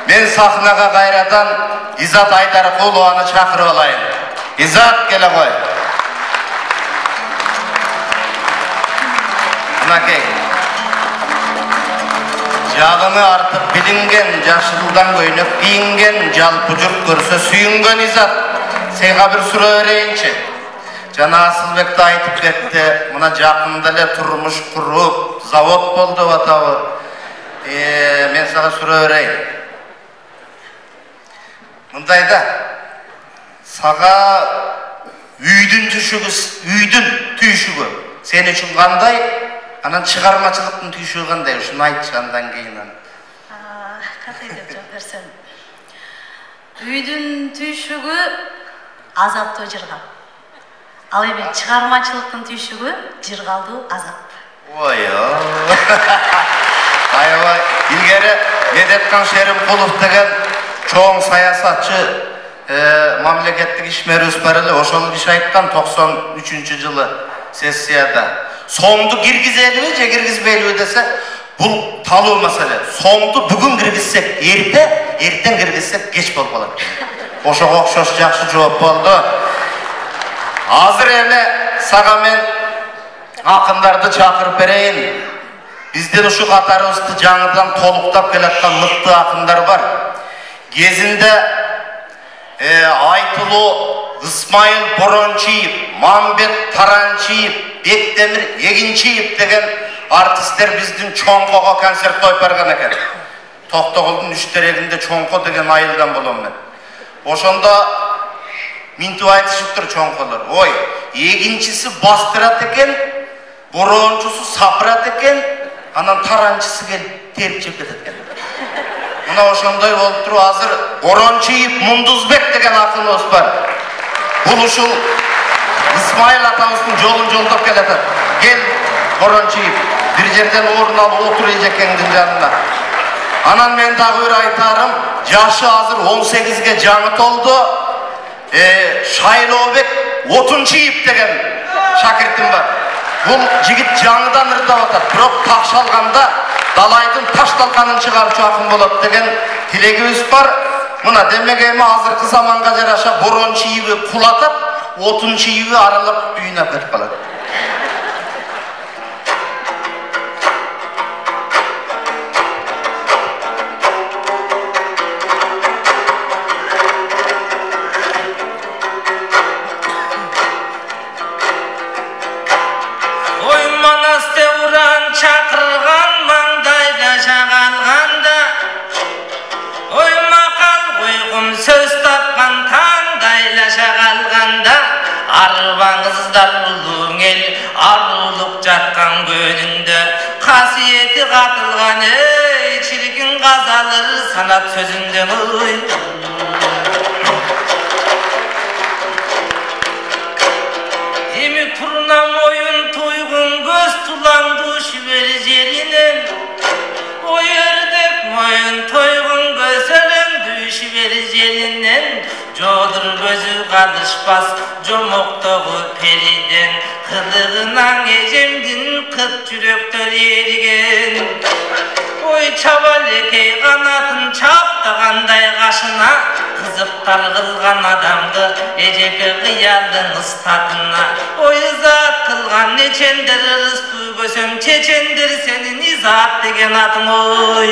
Мен сахнаға қайрадан Изат Айдарқұлованы шақырып алайын. Изат, келе ғой. Мынакей. Жағыны артып білінген, жашылдан көйнек киінген, жалпы жұрт көрсе сүйінген Изат. Сенға бір сұра өрейінші. Жана Асылбекті айтып кетті, мұна жақында әлі тұрмыш құрып, завод болды батауы. Мен саға сұра өрейін. Мұндайда, саға үйдің түйшігі, сен үшін қандай, анан шығармашылықтың түйшігі қандай, үшін айтшы андан кейін. Қандай деп жауап берсем. Үйдің түйшігі азапты жырғал. Ал эми шығармашылықтың түйшігі жырғалды азап. Аябай, илгери Медеткан Шеримқұлов деген чоң саясатчы мамлекеттик ишмер өспөрүлү ошол киши айткан 93 жылы сессияда сомду киргизелиби же киргизбейлиби десе бул талуу маселе. Сомду бүгүн киргизсек эртең киргизсек кеч болуп калат. Ошого окшош жакшы жооп болду. Азыр эле сага мен акындарды чакырып берейин. Бизден ушу катарыбызды жаңыдан толуктап келаткан мыкты акындар бар. Кезинде Айтылуу Исмайыл Борончиев, Мамбет Таранчиев, Бектемир Егинчиев деген артисттер биздин чоңкого концерт коюп барган экен. Токтогулдун үчтерегинде чоңко деген айылдан болом мен. Ошондо минтип айтышыптыр чоңколор. Ой, эгинчиси бастырат экен, борончусу сапырат экен, анан таранчысы келип терип жеп кетет экен. Мына ошондой болуп туруп азыр Борончиев Мундузбек деген акыныбыз бар. Бул ушул Исмайыл атабыздын жолун жолдоп келатат. Кел Борончиев, бир жерден орун алып отур эжекеңдин жанына. Анан мен дагы бир айтарым, жашы азыр 18ге жаңы толду. Шайлообек Отунчиев деген шакиртим бар. Бул жигит жаңыдан ырдап атат, бирок так шалганда далайдын ташталканын чыгарчу акын болот деген тилегибиз бар. Мына демеге эми азыркы заманга жараша Борончиевди кулатып, Отунчиевди аралап үйүнө кетип калат. Арбаңыздар улуң ел, арулук жаткан көнүндө касиети катылган чиркин казалыр санат сөзүндө эми турнам оюн туйгун көз тулаңдуу шүбер жеринен ой өрдөк моюн тойгун көз өлөңдүү шүбер жеринен жодур көзү калышпас жомоктогу периден кылыгынан эжемдин кыт жүрөктөр эриген ой чабалекей канатын чаптагандай кашына кызыктар кылган адамды эжеке кыялдын ыстатына ой изат кылган нечендер ырыс түгөсөм чечендер сенин изат деген атың ой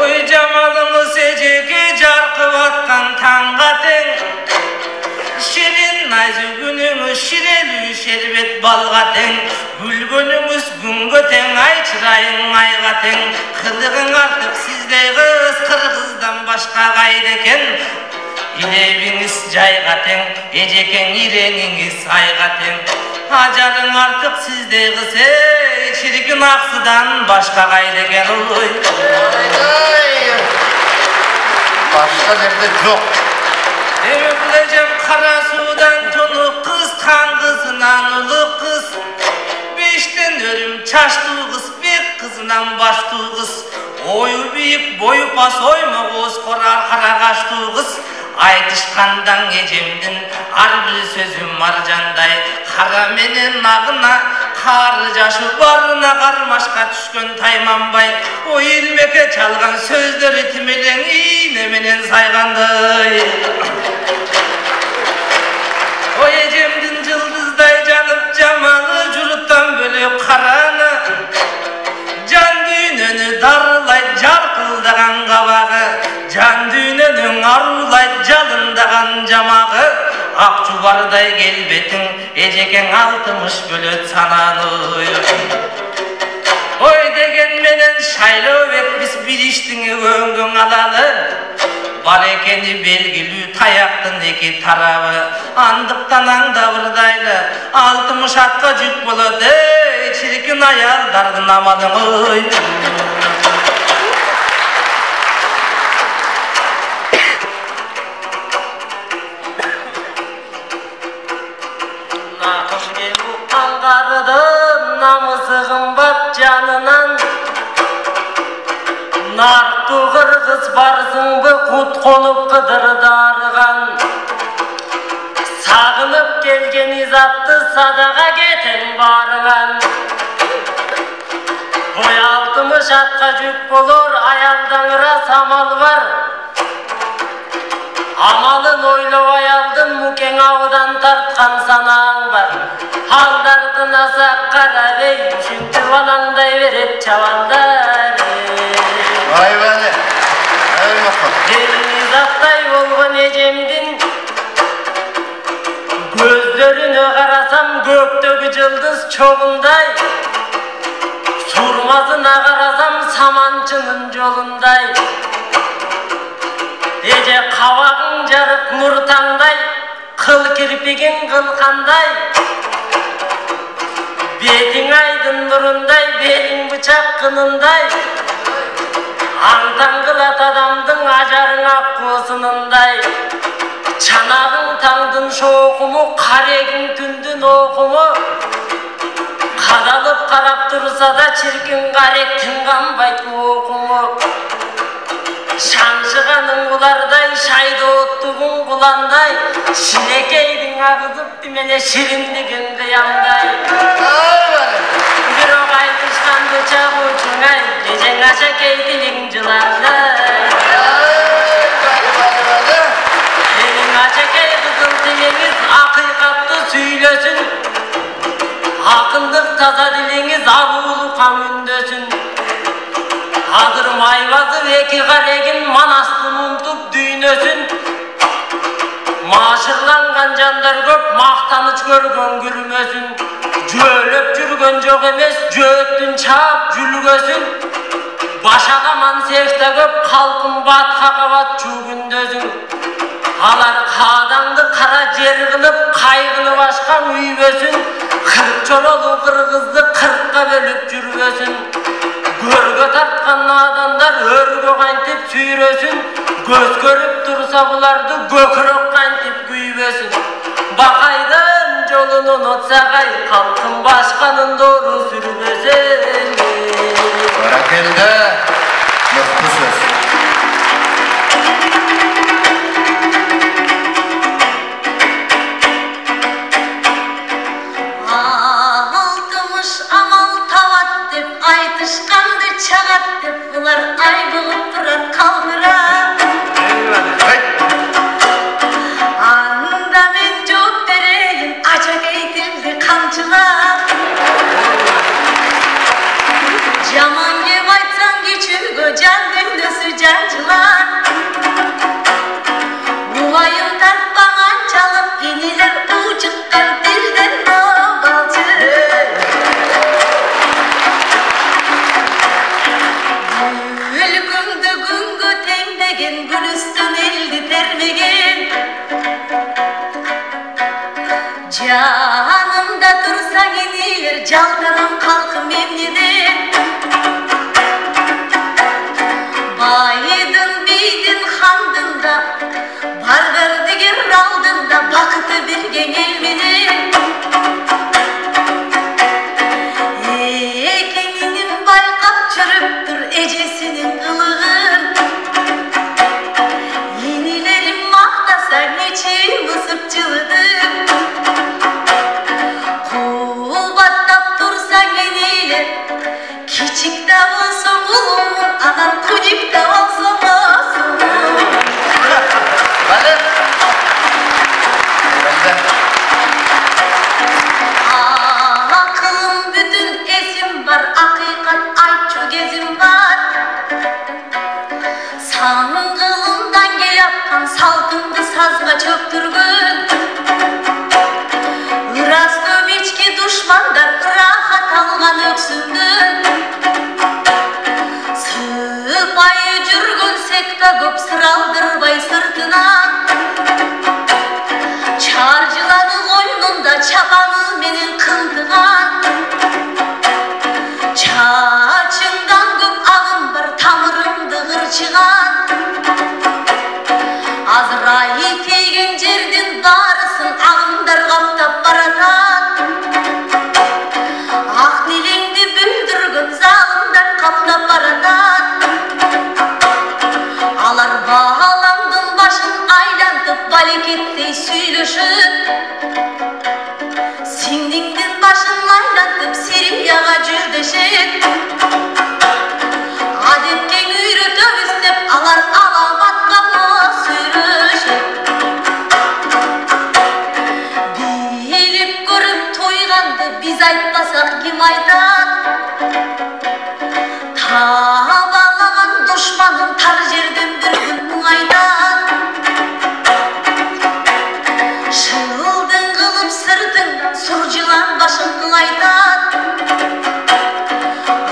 ой жамалыңыз эжеке жаркып аткан таңга тең ширин найзүгүнүңүз ширелүү шербет балга тең күлгөнүңүз күнгө тең ай чырайың айга тең кылыгың артык сиздей кыз кыргыздан башка кайда экен илебиңиз жайга тең эжекең иреңиңиз айга тең ажарың артык сиздей кыз чиркин аксыдан башка кайда экен ой башка жерде жок. Эми бул эжем кара суудан тонук кыз, кан кызынан улук кыз, бештен өрүм чачтуу кыз, бек кызынан баштуу кыз, ою бийик, бою пас, оймогуз корар кара каштуу кыз, айтышкандан эжемдин ар бир сөзү маржандай, кара менен агына, Kar jaşı barına karmaşka düşkön Taymambay o ilmeke çalgan sözleri timelen iğnemenen sayganday. O ecemdin cıldızday canıp camalı curuttan bölüp karana can düğününü darılay jarkıldagan kabağı can düğününün arulay jalındagan jamağı ak çubarday gelbetin ejeken 60 bölöt sananı oy degen menen şayloo bek biz biliştiňe öňgöň alaly bar ekeni belgili tayaktın eki tarabı andыкtan аңдабырдайлы 60 atка jük bolot ey çirkin ayaldardın amalyň oy namısı kımbat canınan nartu kırgız barsın bu kut kolup kıdırdarıgan sağınıp gelgen izattı sadaka geten barıgan koy 60 atka jük bolor ayaldaňra samal var amalın oylop ayaldın mukeň awdan tartkan sanaň var haldartın asak kara bey üçüntü balangday berip çavandar Vay beni. Ey bakalım. elini zattay bolgon ejemdin gözlerine karasam gökteki yıldız çoğunday surmasına karasam samançının yolunday ece kavagın jarıp murtangday kıl kirpigin kılkanday betin aydın nurunday belin bıçak kınınday аңтаңгылат адамдың ажарың ак куусунундай чанагың таңдын шоокуму карегиң түндүн окуму кадалып карап турса да чиркин карек тынганбайт окуму шаншыганың булардай шайды оттугуң буландай шилекейдиң агызып тимеле шириндигин кыямдай бирок айтышканды чагуучуңай эжең ашакей тилиң жыландай сенин ашакей кызыл тилиңиз акыйкатты сүйлөсүн акындык таза дилиңиз аруулуу кам үндөсүн азыр майбазып эки карегин манастын унтуп дүйнөсүн маашырланган жандар көп мактаныч көргөн күрмөсүн жөөлөп жүргөн жок эмес жөөттүн чаап жүлгөсүн башагаман сехте көп калкын батка кабат чүгүндөсүн алар каадаңды кара жер кылып кайгыны башкан үйбөсүн 40 чоролуу кыргызды 40ка бөлүп жүрбөсүн көргө тарткан надандар өргө кантип сүйрөсүн көз көрүп турса буларды көкүрөк кантип күйбөсүн бакайдын жолун унутсагай калкын башканын доору сүрбөсүн Barakende. Mutlu söz. Amal tavat dep aytышканды чагат деп булар ай болуп турат калдырат анда мен жооп берейин ажакей тилди камчылап жаман кеп айтсаң кичүүгө жан дүндөсү жанчылар улайым тартпаганчалык инилер уу чыккан тилден балчы өлкөңдө күнгө теңдеген гүлүстөн элди термеген жанымда турсаң инилер жалтарам калкым эмнеден байдын бийдин хандын да бар бардыгер алдында бакыты берген эл менен экенинин байкап жүрүптүр эжесинин кылыгын инилерим мактасаң ичим ысып жылыдым кулбаттап тур Kiçik de olsa oğlum, anam kucuk da olsa olsun. Hadi. Akılım bütün esim var, hakikat ayço gezim var. Sangılımdan gel yapkan salkındı sazga çöktürgün. Irastoviçki düşmanlar rahat algan öksündün. Sıpayı jürgün sekta köp sıraldırbay sırtına. Çarjıladı koynunda çapanı menin kıntıgan. Çaçından köp ağım var tamırımdı gırçıgan. Azrail teygen jerdin barısın ağımдар kaptap baratan. Ak dilingdi büldürgün zalımдар kaptap baratan. Alar bağlandın başın aylantıp baleketтэй süйлöşüp. Sindingdin başın aylantıp Siriyaga jürdeşip. Adetken üyrötöp istep alar alamatga sürüşüp. Bilip görüp toygandı biz aytmasak kim aytat? Tabalagan düşmanın tar жерден bir gün muңайtat. Şıldın kılıp sırtından surjılan başın kılaytat.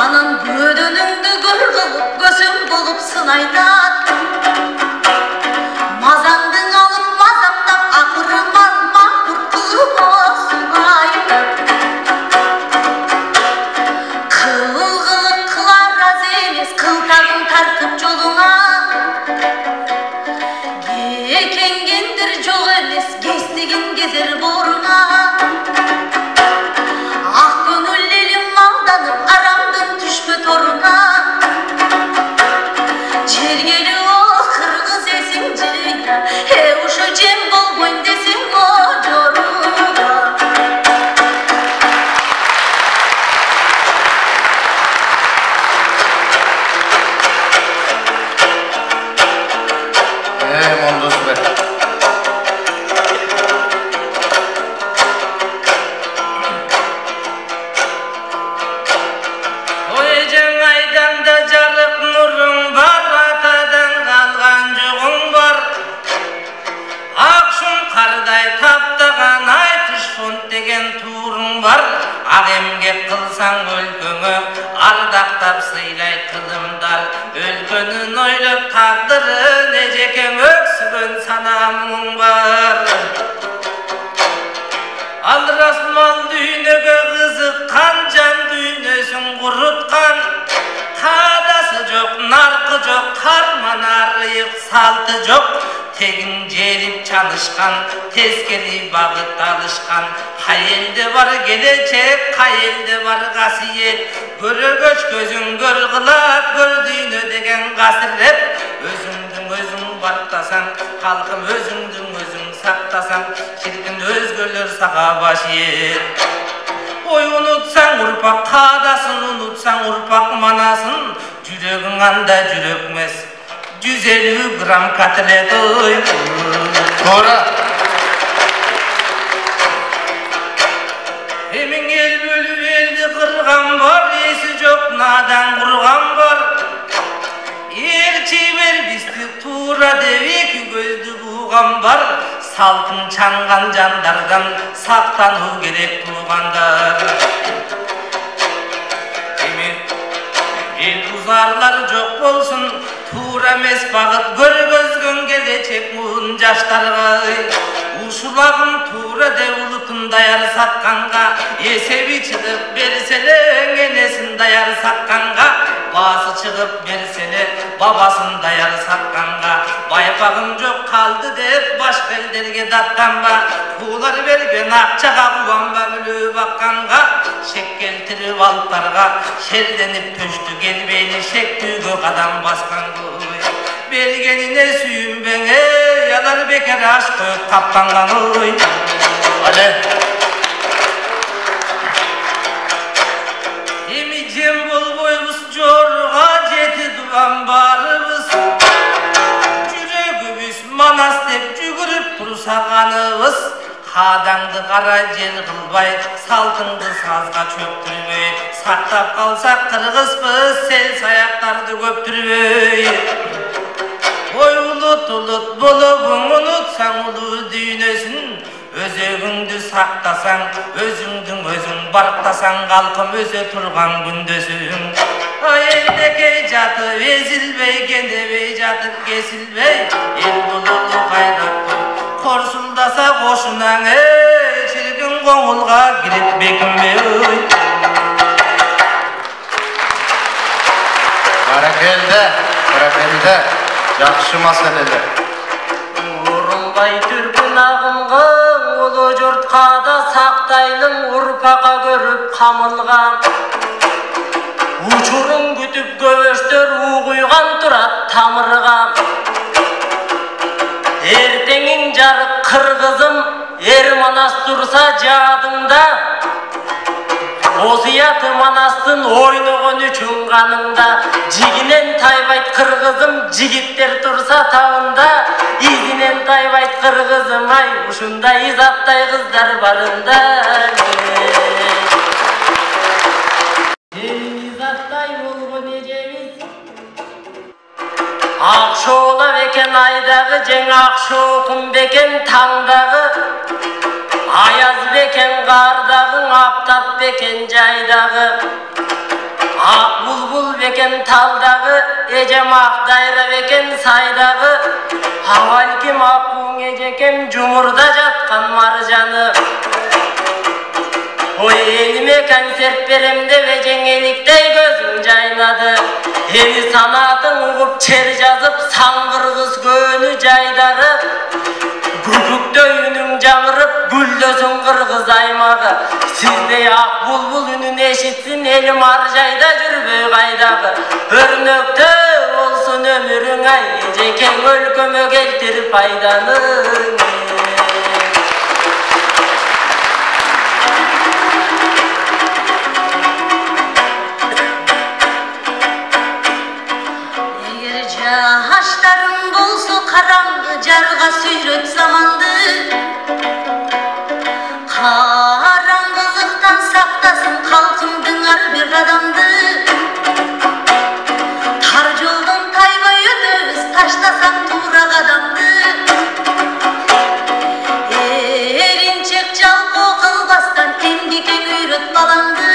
Anan gödönüңdü gör kılıp gösün bulup sınaytat. Mazandın alıp mazaptap akırıman mahkur kılıp olsun aytat. Kılgılık kılar az emes kıltagın tartıp joluna. Gekengendir jok emes gestigin gezer boruna. Ak gönüllerim maldanıp aramdın düşme toruna. Jergeli o kırgız esinci ya, he uşu cem bolgoyn desin o joruna. Mondus be. Oycan aydanda jarık nurun var, atadan kalgan joğun var. Akşun karday taptagan aytış font degen tuğrun var. Agemge kılsan өлköңө, ardaktap sıylay kılımdar. Өлkönün oylop taqdırı, nejeken öksügön sanamın var. Al rasmal düynöge kızıkkan, can düynösün kurutkan. Tadası jok, narkı jok, karman arıyık saltı jok. Tegin jerip çalışkan, teskeri bagıt alışkan. Hayelde var gelecek, hayelde var gasiyet. Görögöç gözün gör kılat, gördüğünü degen gasirrep. Özüңdün özüң bartasan, halkım özüңdün özüң saktasan. Şirkin özgöler sağa baş yer. Oy unutsan urpak kadasın, unutsan urpak manasın. Jürögüň anda jürökmes, 150 gram katlet oy. Doğru. Emin el bölü eldi kırgan var, esi jok nadan kurgan var. Elçi ver bisti tuğra devik gözdü buğan var. Saltın çangan jandardan saktanu gerek tuğandar. Emin el uzarlar jok bolsun, tuğra emes bagıt görgözgön gelecek muğun jaştarga. Uşulagın tuğra devulutun dayar sakkanga. Esebi çıkıp bersele, enesin dayar sakkanga. Bası çıkıp bersele, babasın dayar sakkanga. Baypagım jok kaldı dep başka elderge dattanba. Kuğular bergen akçaga kuvanba bülü bakkanga. Şek keltirip altarga, şerdenip pöştü gelbeyli şek tügö kadam baskan goy. Bergenine süyüm benge, yalar beker aşkı tappangan oy. Hadi. Emi cem bol boy сағаныбыз, қадаңды қара жер қылбай, салтыңды сазға чөктірбей, сақтап қалсақ қырғызбыз, сел саяқтарды көптірбей. Ой ұлыт болып ұмытсаң ұлы дүйнесін, өзегіңді сақтасаң, өзіңдің өзің барықтасаң, қалқым өсе тұрған күндесің. Елдекей жатып езілбей, кендебей жатып кесілбей, ел бұлылы қайратты қорсылдаса қошынан, шіркін қоңылға кіріп бекінбей. Бәрекелді, жақшы мәселелер. Урынбай түркін ағымғын, ұлы жұртқа да сақтайлың, ұрпақа көріп қамылған. Учурын күтіп көбештер уғыйған тұрат тамырған. Ертеңін жарық қырғызым, ер манас тұрса жадыңда. Осыяты манастын ойнаған үшін қаныңда. Жигінен тайбайт қырғызым, жігіттер тұрса тауында. Изінен тайбайт қырғызым, ай, ұшында изаттай қыздар барында. Изаттай болған ежеміз Ақшола бекен айдағы, жең ақшоқым бекен таңдағы. Аяз бекен қардағың, аптап бекен жайдағы. Ақ бұлбұл бекен талдағы, ежем ақ дайра бекен сайдағы. Авалким ақуң ежекем жұмырда жатқан маржаны. Ой, еліме концерт беремде бежең еліктей көзің жайнады. Ені санатын ұғып чер жазып, саңғырғыз көні жайдары. Күкікті үнің жаңырып, гүлдесін қырғыз аймағы. Сіздей ақ бұлбұл үнін ешітсін, елім аржайда жүрбей қайдағы. Өрнөкті олсын өмірің ай, ежекең өлкөмө келтір пайданың. Жаштарың болсы қараңғы жарға сүйрет заманды. Қараңғылықтан сақтасын қалқымдың әрбір адамды. Тар жолдың тайбай өтөбіз, таштасаң тура қадамды. Еріншек жалқы қылбастан емгекең үйрет балаңды.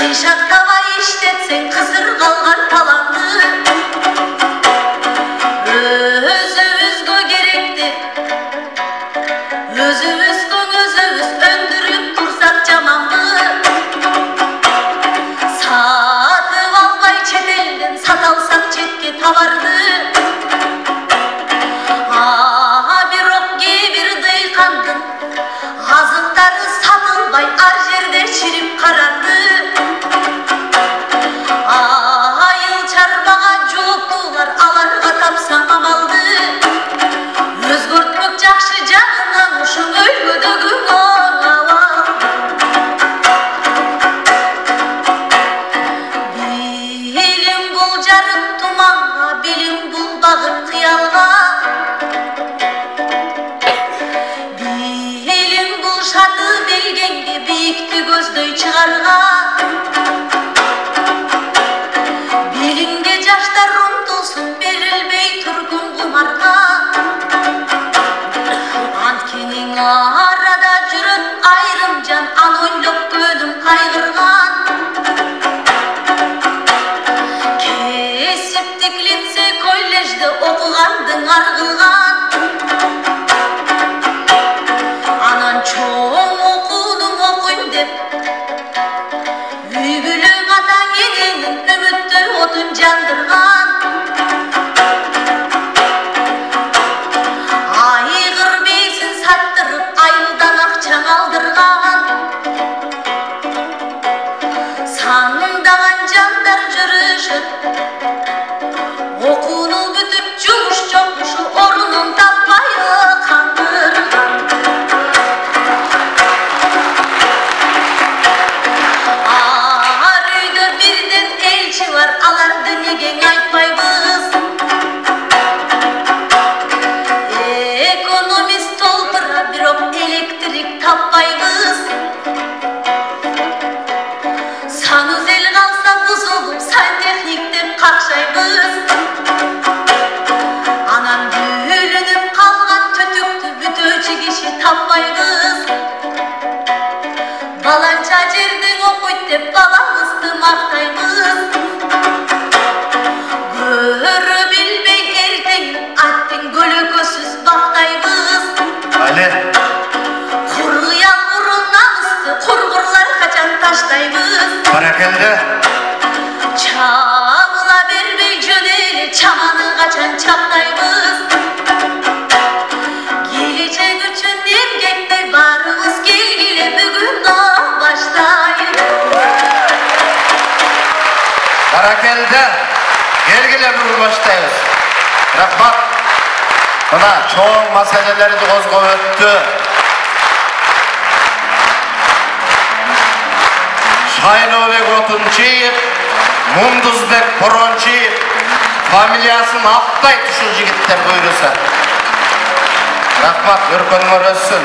Қишақтабай іштетсең қызыр қалған таланды. Өзі-өзгө керекті, өзі-өзгөң өзі-өз өндіріп тұрсақ жаманды. Сатып албай шетелден, саталсақ четке табарды. Бирок кейбір дыйқандың азықтары сатылбай ар жерде шіріп қаранды. Айыл чарбаға жолуптулар, аларға тапсаң амалды. Өзгөртмөк жакшы жагынан ушун өлкөдөгү абал. Билим бул жарык туманга, билим бул багыт кыялга. Билим бул шаты белгенге, бийикти көздөй чыгарга. Билимге жаштар умтулсун, берилбей тургун кумарга. Анткенин арада жүрөт айрым жан, аны ойлоп көдүм кайгырган. Кесиптик лицей коллежде окугандың аргылган. Анан чоң окуудум окуйм деп, үй бүлөң атаң энеңин үмүттө отун жандырган. Айгыр бейсин саттырып, айылдан акчаң алдырган. Саңдаган жандар жүрүшөт, окууну бүтүп жумуш жок ушу таппайбыз. Санузел қалса бұзылып, сантехниктеп қақшайбыз. Анан бөлініп қалған түтікті бүтөчі кеші таппайбыз. Баланча жердің оқойт деп баламызды мақтайбыз. Көрі білбей ертең аттың көлөкөсүз бақтайбыз. Али, Құрғыял ұрын намысты құрғырлар қачан таштайбыз. баракелде. Çağla berbey jöneli çamanı kaçan çaktayбыз. Gelecek üçün emgekte barımız gelgili bugünden başlayın. Barakelde. Gelgile bugün başlayız. Rahmat. Buna çoğun meseleleri de kozgov öttü. Şahinovek Otunçiyev, Munduzbek Poronçiyev, familiyasını Altay tuşul jigitler buyursa. Rahmat, örkönmөр össün.